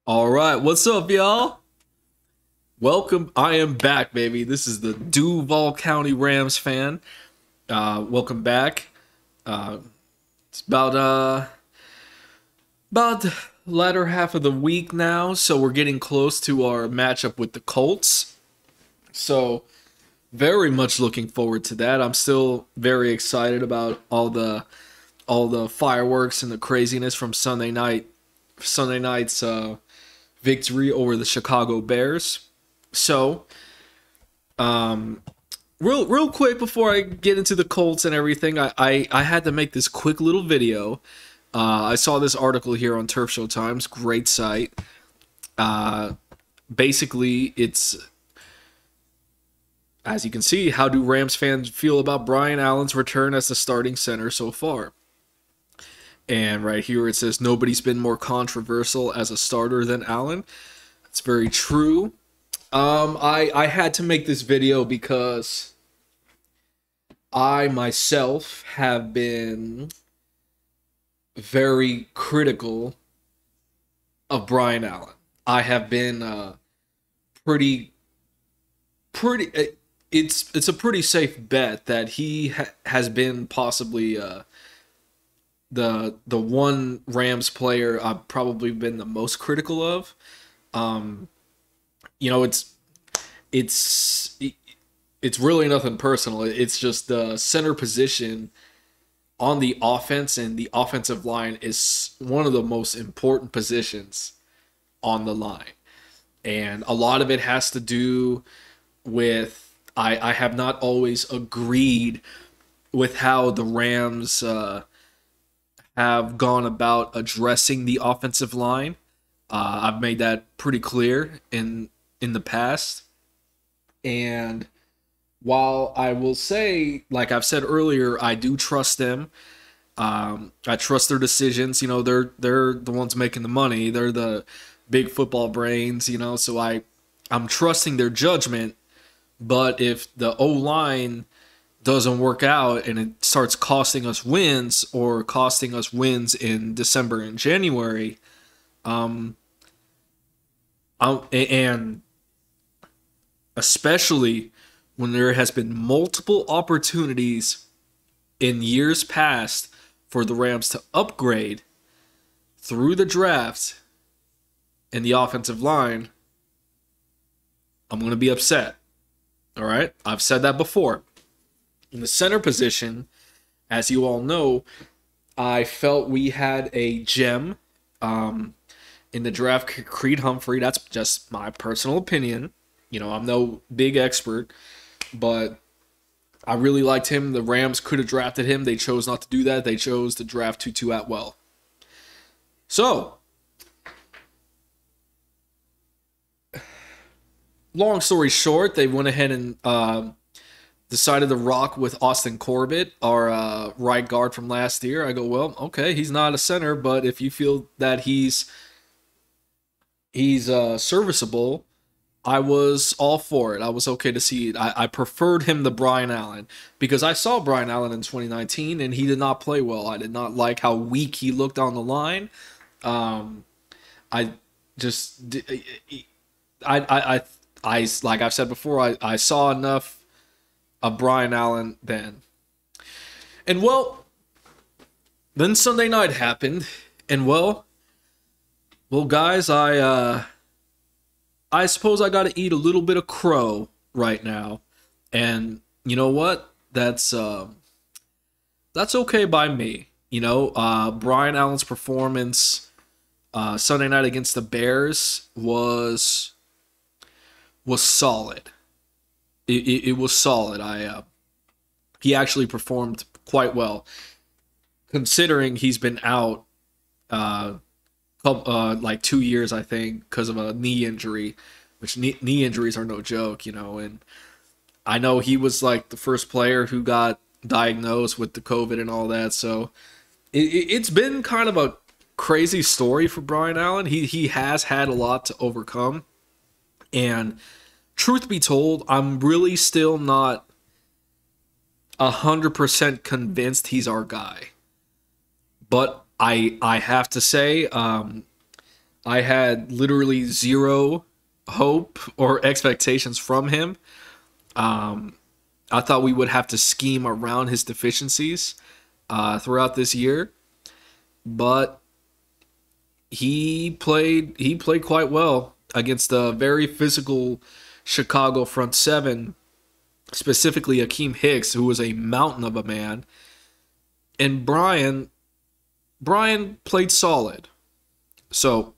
All right, what's up, y'all? Welcome. I am back, baby. This is the Duval County Rams fan. Welcome back. Uh, it's about the latter half of the week now, so we're getting close to our matchup with the Colts. So very much looking forward to that. I'm still very excited about all the fireworks and the craziness from Sunday night's victory over the Chicago Bears. So, real quick before I get into the Colts and everything, I had to make this quick little video. I saw this article here on Turf Show Times, great site. Basically, it's, as you can see, how do Rams fans feel about Brian Allen's return as the starting center so far? And right here it says nobody's been more controversial as a starter than Allen. It's very true. I had to make this video because I myself have been very critical of Brian Allen. I have been pretty pretty. It's a pretty safe bet that he has been possibly the one Rams player I've probably been the most critical of. Um, you know, it's it's really nothing personal. It's just the center position on the offense and the offensive line is one of the most important positions on the line. And a lot of it has to do with I have not always agreed with how the Rams have gone about addressing the offensive line. I've made that pretty clear in the past. And while I will say, like I've said earlier, I do trust them. I trust their decisions. You know, they're the ones making the money. They're the big football brains. You know, so I'm trusting their judgment. But if the O line doesn't work out and it starts costing us wins or costing us wins in December and January, and especially when there has been multiple opportunities in years past for the Rams to upgrade through the draft and the offensive line, I'm going to be upset. All right? I've said that before. In the center position, as you all know, I felt we had a gem in the draft, Creed Humphrey. That's just my personal opinion. You know, I'm no big expert, but I really liked him. The Rams could have drafted him. They chose not to do that. They chose to draft Tutu Atwell. So, long story short, they went ahead and decided to rock with Austin Corbett, our right guard from last year. I go, well, okay, he's not a center, but if you feel that he's serviceable, I was all for it. I was okay to see it. I preferred him to Brian Allen because I saw Brian Allen in 2019 and he did not play well. I did not like how weak he looked on the line. I just I like I've said before, I saw enough of Brian Allen then. And well, then Sunday night happened, and well, guys, I suppose I got to eat a little bit of crow right now, and you know what? That's okay by me. You know, Brian Allen's performance Sunday night against the Bears was solid. It was solid. He actually performed quite well, considering he's been out like 2 years, I think, because of a knee injury, which knee injuries are no joke, you know. And I know he was like the first player who got diagnosed with the COVID and all that, so it's been kind of a crazy story for Brian Allen. He has had a lot to overcome, and truth be told, I'm really still not 100% convinced he's our guy. But I have to say, I had literally zero hope or expectations from him. I thought we would have to scheme around his deficiencies throughout this year, but he played quite well against a very physical Chicago front seven, specifically Akeem Hicks, who was a mountain of a man. And Brian played solid. So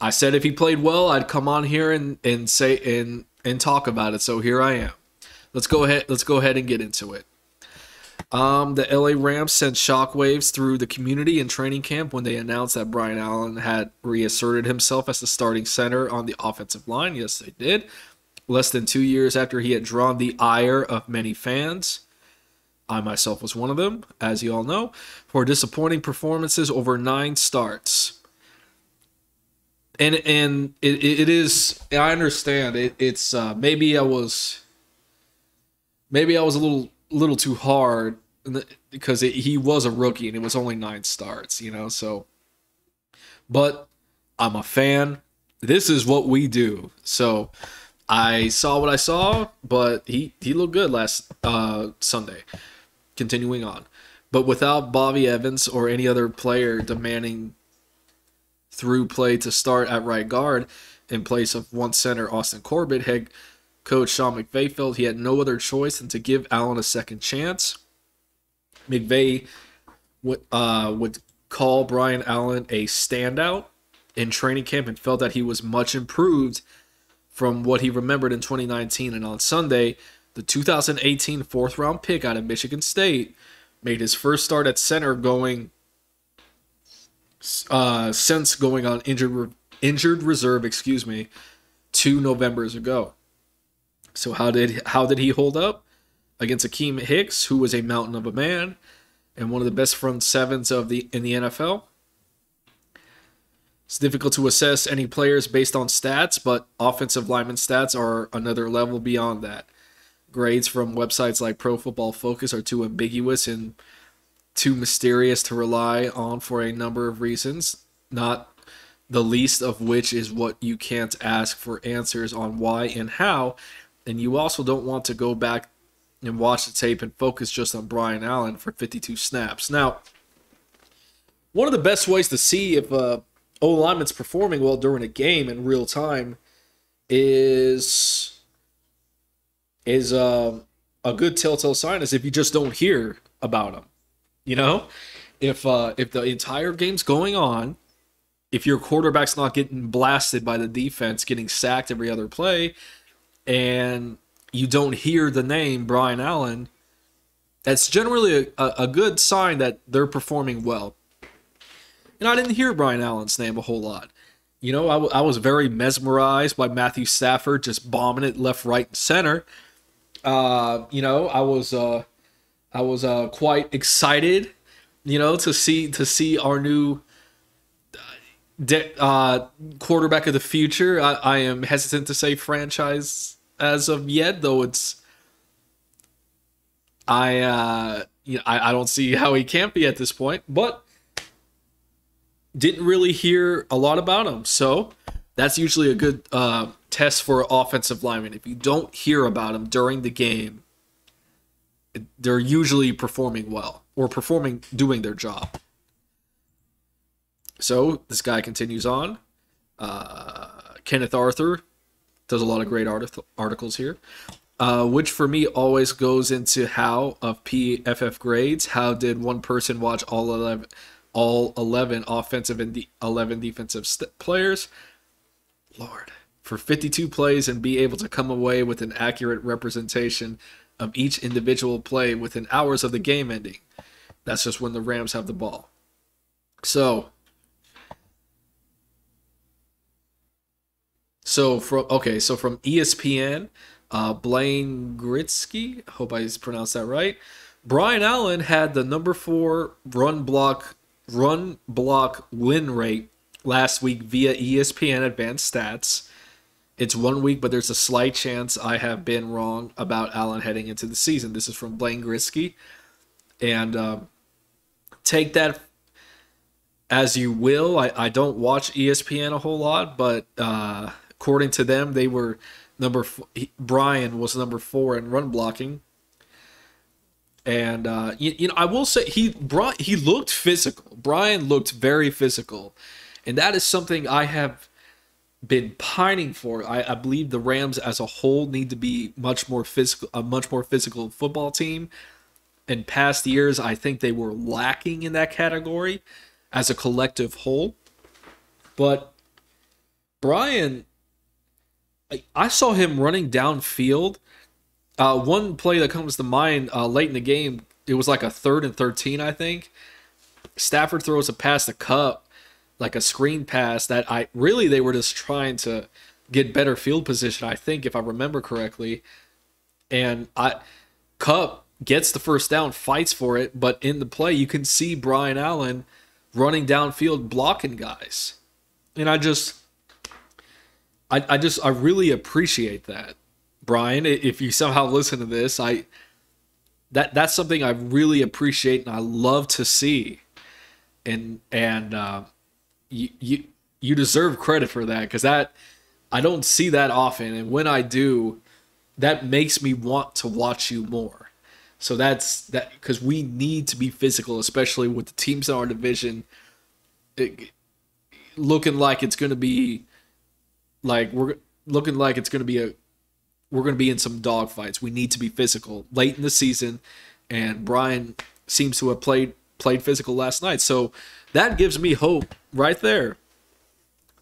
I said if he played well, I'd come on here and say and talk about it. So here I am. Let's go ahead and get into it. The LA Rams sent shockwaves through the community in training camp when they announced that Brian Allen had reasserted himself as the starting center on the offensive line. Yes, they did. Less than 2 years after he had drawn the ire of many fans. I myself was one of them, as you all know, for disappointing performances over 9 starts. And it is, I understand it's maybe I was a little too hard because he was a rookie and it was only 9 starts, so, but I'm a fan. This is what we do. So I saw what I saw, but he looked good last Sunday. Continuing on. But without Bobby Evans or any other player demanding through play to start at right guard in place of one center Austin Corbett, head coach Sean McVay felt he had no other choice than to give Allen a second chance. McVay would call Brian Allen a standout in training camp and felt that he was much improved from what he remembered in 2019. And on Sunday, the 2018 fourth-round pick out of Michigan State made his first start at center since going on injured reserve, 2 Novembers ago. So how did he hold up against Akeem Hicks, who was a mountain of a man and one of the best front sevens in the NFL? It's difficult to assess any players based on stats, but offensive lineman stats are another level beyond that. Grades from websites like Pro Football Focus are too ambiguous and too mysterious to rely on for a number of reasons, not the least of which is what you can't ask for answers on why and how, and you also don't want to go back and watch the tape and focus just on Brian Allen for 52 snaps. Now, one of the best ways to see if O-lineman's performing well during a game in real time is a good telltale sign is if you just don't hear about them. If the entire game's going on, if your quarterback's not getting blasted by the defense, getting sacked every other play, and you don't hear the name Brian Allen, that's generally a good sign that they're performing well. And I didn't hear Brian Allen's name a whole lot. I was very mesmerized by Matthew Stafford just bombing it left, right, and center. I was quite excited, to see our new quarterback of the future. I am hesitant to say franchise as of yet, though I don't see how he can't be at this point, but didn't really hear a lot about him. So that's usually a good test for an offensive lineman. If you don't hear about them during the game, they're usually performing well or doing their job. So this guy continues on. Kenneth Arthur does a lot of great articles here, which for me always goes into how of PFF Grades. How did one person watch all 11 offensive and 11 defensive players? Lord, for 52 plays and be able to come away with an accurate representation of each individual play within hours of the game ending. That's just when the Rams have the ball. So from ESPN, Blaine Gritsky, hope I pronounced that right. Brian Allen had the number 4 run block win rate last week via ESPN Advanced Stats. It's 1 week, but there's a slight chance I have been wrong about Allen heading into the season. This is from Blaine Gritsky. And take that as you will. I don't watch ESPN a whole lot, but according to them, they were Brian was number 4 in run blocking. And I will say he looked physical. Brian looked very physical, and that is something I have been pining for. I believe the Rams as a whole need to be a much more physical football team. In past years, I think they were lacking in that category as a collective whole. But Brian, I saw him running downfield. One play that comes to mind late in the game, it was like a 3rd and 13, I think. Stafford throws a pass to Cup, like a screen pass that they were just trying to get better field position, I think, if I remember correctly. And Cup gets the first down, fights for it, but in the play you can see Brian Allen running downfield blocking guys. And I really appreciate that. Brian, if you somehow listen to this, that's something I really appreciate and I love to see. And you deserve credit for that, because I don't see that often, and when I do, that makes me want to watch you more. So that's that, because we need to be physical, especially with the teams in our division looking like it's going to be like we're going to be in some dogfights. We need to be physical late in the season, and Brian seems to have played physical last night. So that gives me hope right there.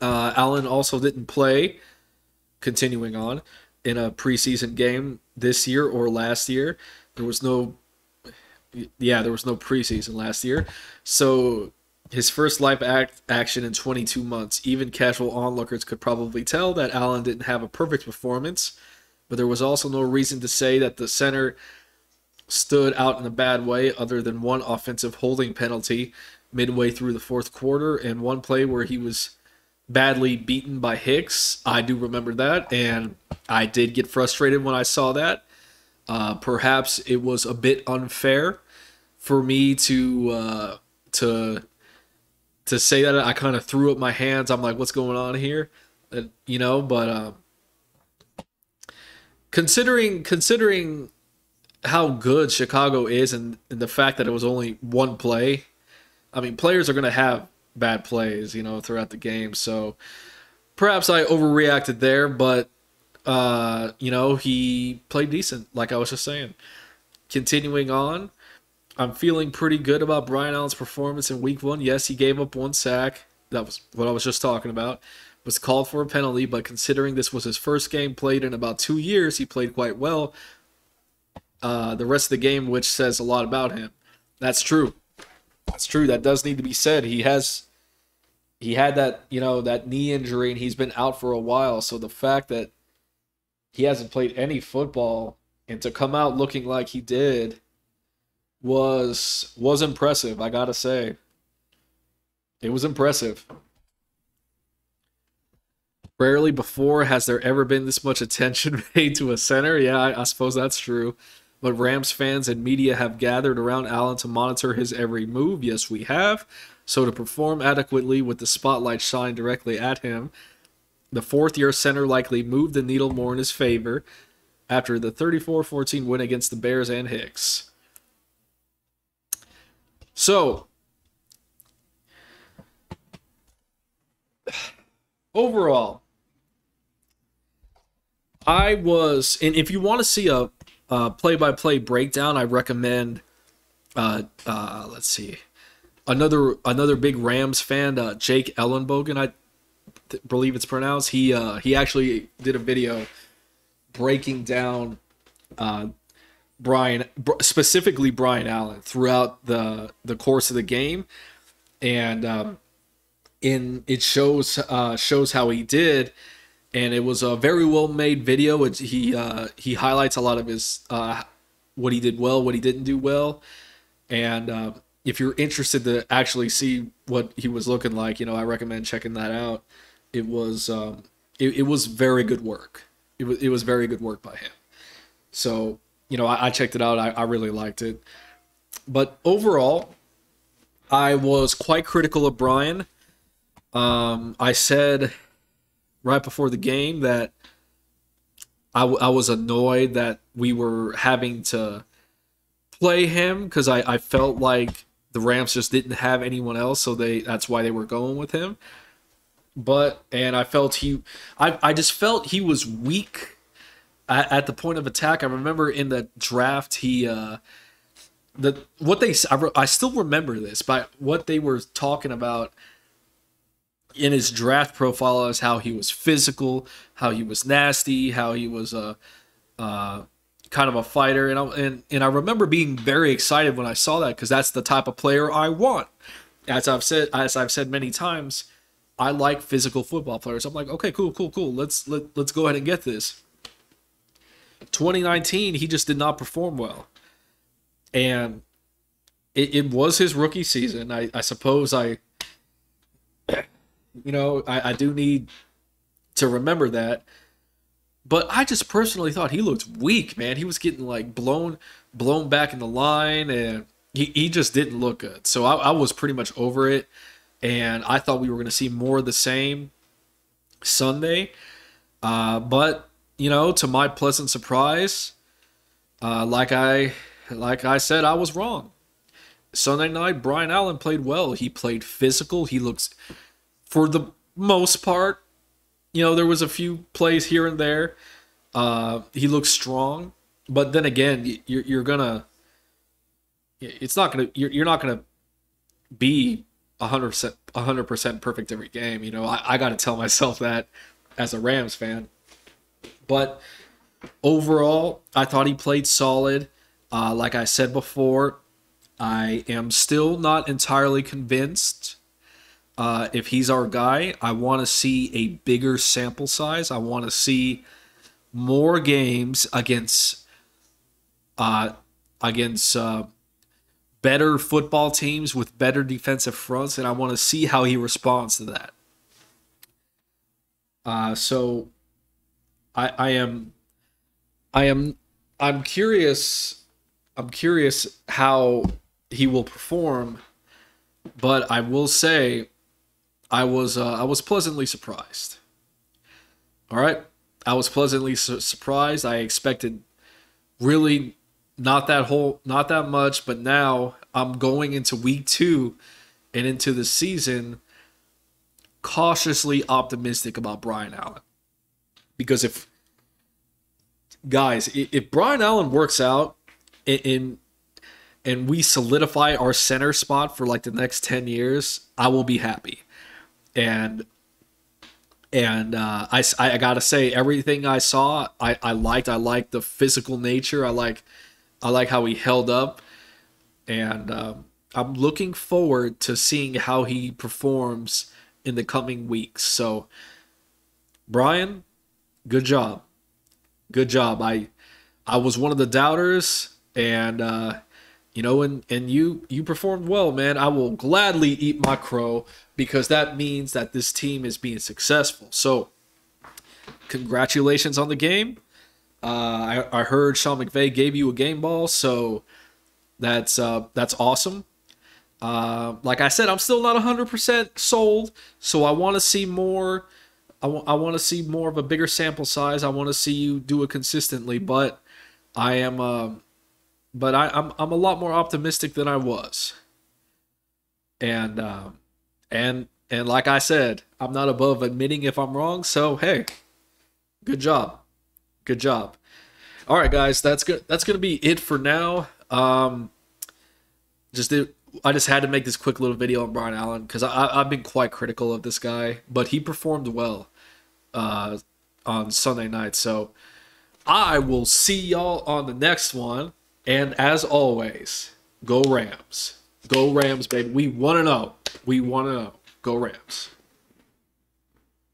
Allen also didn't play, continuing on, in a preseason game this year or last year. There was no preseason last year. So his first live action in 22 months. Even casual onlookers could probably tell that Allen didn't have a perfect performance, but there was also no reason to say that the center stood out in a bad way, other than one offensive holding penalty midway through the 4th quarter and one play where he was badly beaten by Hicks. I do remember that, and I did get frustrated when I saw that. Perhaps it was a bit unfair for me to say that. I kind of threw up my hands. I'm like, what's going on here? But considering how good Chicago is, and the fact that it was only one play, I mean, players are going to have bad plays, throughout the game. So perhaps I overreacted there, but he played decent, like I was just saying. Continuing on, I'm feeling pretty good about Brian Allen's performance in Week 1. Yes, he gave up 1 sack. That was what I was just talking about. Was called for a penalty, but considering this was his first game played in about 2 years, he played quite well. The rest of the game, which says a lot about him. That's true. That's true. That does need to be said. He had that, that knee injury, and he's been out for a while. So the fact that he hasn't played any football and to come out looking like he did was impressive, I gotta say. It was impressive. Rarely before has there ever been this much attention paid to a center. Yeah, I suppose that's true. But Rams fans and media have gathered around Allen to monitor his every move. Yes, we have. So to perform adequately with the spotlight shined directly at him, the 4th-year center likely moved the needle more in his favor after the 34-14 win against the Bears and Hicks. So, overall, and if you want to see a play-by-play breakdown, I recommend, let's see, another big Rams fan, Jakeellenbogen, I believe it's pronounced. He actually did a video breaking down specifically Brian Allen throughout the course of the game, and it shows how he did. And it was a very well made video. He highlights a lot of his what he did well, what he didn't do well, and if you're interested to actually see what he was looking like, I recommend checking that out. It was very good work. It was very good work by him. So I checked it out. I really liked it. But overall, I was quite critical of Brian. I said right before the game that I was annoyed that we were having to play him because I felt like the Rams just didn't have anyone else, so that's why they were going with him. And I felt I just felt he was weak at the point of attack. I remember in the draft I still remember this, but what they were talking about in his draft profile is how he was physical, how he was nasty, how he was kind of a fighter, and I remember being very excited when I saw that because that's the type of player I want. As I've said many times, I like physical football players. I'm like, okay, cool. Let's go ahead and get this. 2019, he just did not perform well, and it was his rookie season. I suppose I do need to remember that. But I just personally thought he looked weak, man. He was getting like blown back in the line, and he just didn't look good. So I was pretty much over it, and I thought we were going to see more of the same Sunday. But to my pleasant surprise, like I said, I was wrong. Sunday night, Brian Allen played well. He played physical. He looks, for the most part, there was a few plays here and there. He looks strong, but then again, you're gonna. It's not gonna. You're not gonna be 100% perfect every game. I got to tell myself that as a Rams fan. But overall, I thought he played solid. Like I said before, I am still not entirely convinced. If he's our guy, I want to see a bigger sample size. I want to see more games against better football teams with better defensive fronts, and I want to see how he responds to that. So I am I'm curious. I'm curious how he will perform, but I will say I was pleasantly surprised. All right, I was pleasantly surprised. I expected really not that much, but now I'm going into week 2 and into the season cautiously optimistic about Brian Allen. Because if Brian Allen works out in and we solidify our center spot for like the next 10 years, I will be happy. And I gotta say, everything I saw, I liked. I liked the physical nature. I like how he held up, and I'm looking forward to seeing how he performs in the coming weeks. So, Brian, good job, good job. I was one of the doubters, and and you performed well, man. I will gladly eat my crow because that means that this team is being successful. So, congratulations on the game. I heard Sean McVay gave you a game ball, so that's awesome. Like I said, I'm still not 100% sold, so I want to see more. I want to see more of a bigger sample size. I want to see you do it consistently, but I'm a lot more optimistic than I was. And and like I said, I'm not above admitting if I'm wrong. So hey, good job, good job. All right, guys, that's good. That's gonna be it for now. I just had to make this quick little video on Brian Allen because I've been quite critical of this guy, but he performed well on Sunday night. So I will see y'all on the next one. And as always, go Rams. Go Rams, baby. We want to know. We want to know. Go Rams.